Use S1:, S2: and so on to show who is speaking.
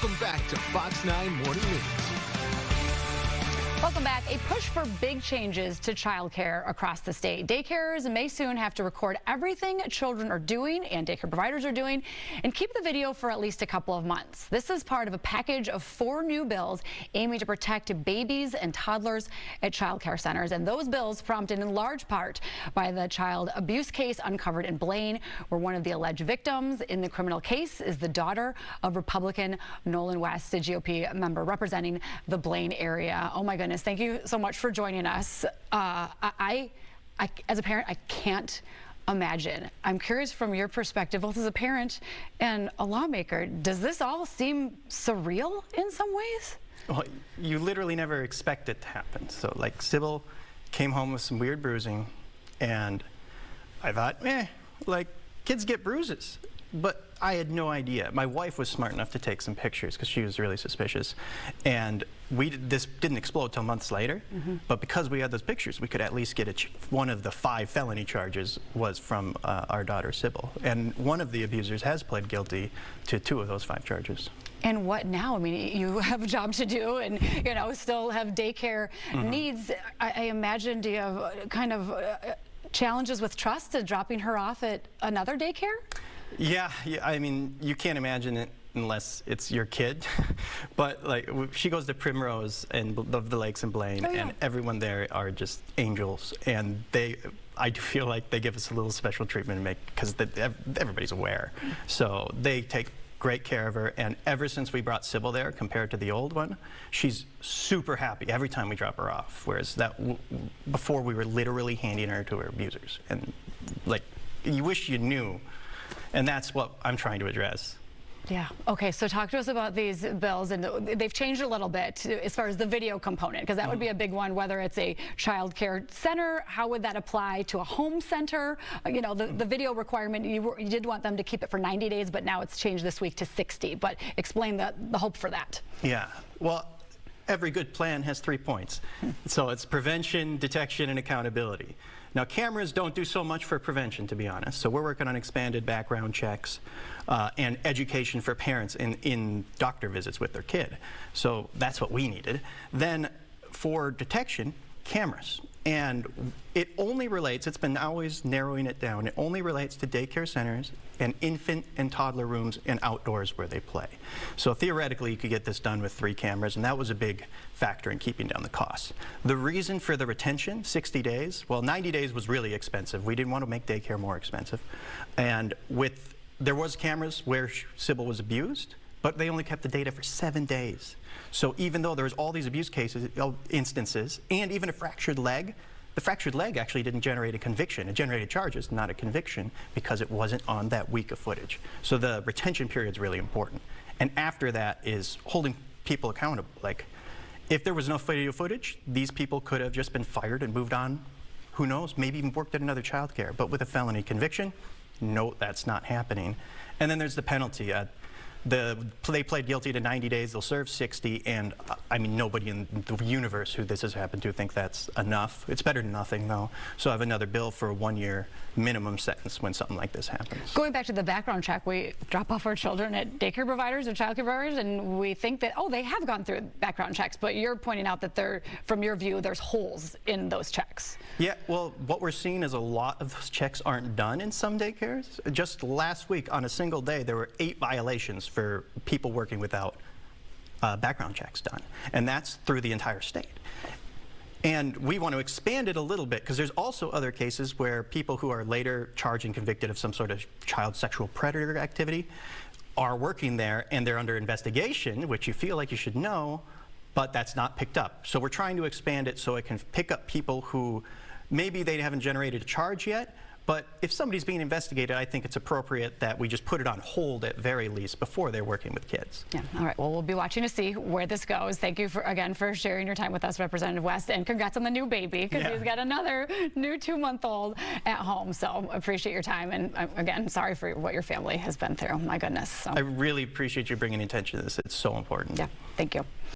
S1: Welcome back to Fox 9 Morning News.
S2: Welcome back. A push for big changes to childcare across the state. Daycares may soon have to record everything children are doing and daycare providers are doing and keep the video for at least a couple of months. This is part of a package of 4 new bills aiming to protect babies and toddlers at childcare centers. And those bills prompted in large part by the child abuse case uncovered in Blaine, where one of the alleged victims in the criminal case is the daughter of Republican Nolan West, a GOP member representing the Blaine area. Oh my goodness. Thank you so much for joining us. I, as a parent, I can't imagine. I'm curious from your perspective, both as a parent and a lawmaker, does this all seem surreal in some ways?
S3: Well, you literally never expect it to happen. So, like, Sybil came home with some weird bruising, and I thought, like, kids get bruises. But I had no idea. My wife was smart enough to take some pictures because she was really suspicious. And this didn't explode till months later. But because we had those pictures, we could at least get one of the 5 felony charges was from our daughter, Sybil. And one of the abusers has pled guilty to 2 of those 5 charges.
S2: And what now? I mean, you have a job to do and, you know, still have daycare needs. I imagine, do you have kind of challenges with trust to dropping her off at another daycare?
S3: Yeah, I mean, you can't imagine it unless it's your kid. But like, she goes to Primrose and the Lakes in Blaine, and everyone there are just angels. And I do feel like they give us a little special treatment because everybody's aware. So they take great care of her, and ever since we brought Sybil there, compared to the old one, she's super happy every time we drop her off. Whereas before we were literally handing her to her abusers, and like, you wish you knew. And that's what I'm trying to address.
S2: Yeah. Okay, so talk to us about these bills, and they've changed a little bit as far as the video component, because that would be a big one, whether it's a child care center, how would that apply to a home center? You know, the video requirement, you did want them to keep it for 90 days, but now it's changed this week to 60. But explain the hope for that. Yeah,
S3: well, every good plan has 3 points. So it's prevention, detection, and accountability. Now, cameras don't do so much for prevention, to be honest. So we're working on expanded background checks and education for parents in doctor visits with their kid. So that's what we needed. Then for detection, cameras. And it only relates, it's been always narrowing it down, it only relates to daycare centers and infant and toddler rooms and outdoors where they play. So theoretically, you could get this done with 3 cameras, and that was a big factor in keeping down the costs. The reason for the retention, 60 days, well, 90 days was really expensive. We didn't want to make daycare more expensive. And there was cameras where Sybil was abused, but they only kept the data for 7 days. So even though there's all these abuse instances, and even a fractured leg, the fractured leg actually didn't generate a conviction. It generated charges, not a conviction, because it wasn't on that week of footage. So the retention period is really important. And after that is holding people accountable. Like, if there was no video footage, these people could have just been fired and moved on. Who knows? Maybe even worked at another childcare. But with a felony conviction, no, that's not happening. And then there's the penalty. They pled guilty to 90 days, they'll serve 60, and I mean, nobody in the universe who this has happened to think that's enough. It's better than nothing, though. So I have another bill for a 1-year minimum sentence when something like this happens.
S2: Going back to the background check, we drop off our children at daycare providers or child care providers, and we think that, oh, they have gone through background checks, but you're pointing out that from your view, there's holes in those checks. Yeah, well, what we're seeing is a lot of those checks aren't done in some daycares. Just last week, on a single day, there were 8 violations for people working without background checks done. And that's through the entire state. And we want to expand it a little bit, because there's also other cases where people who are later charged and convicted of some sort of child sexual predator activity are working there, and they're under investigation, which you feel like you should know, but that's not picked up. So we're trying to expand it so it can pick up people who maybe they haven't generated a charge yet, but if somebody's being investigated, I think it's appropriate that we just put it on hold at very least before they're working with kids. Yeah, all right. Well, we'll be watching to see where this goes. Thank you again for sharing your time with us, Representative West, and congrats on the new baby, because he's got another new 2-month-old at home. So appreciate your time, and again, sorry for what your family has been through. My goodness. So. I really appreciate you bringing attention to this. It's so important. Yeah, thank you.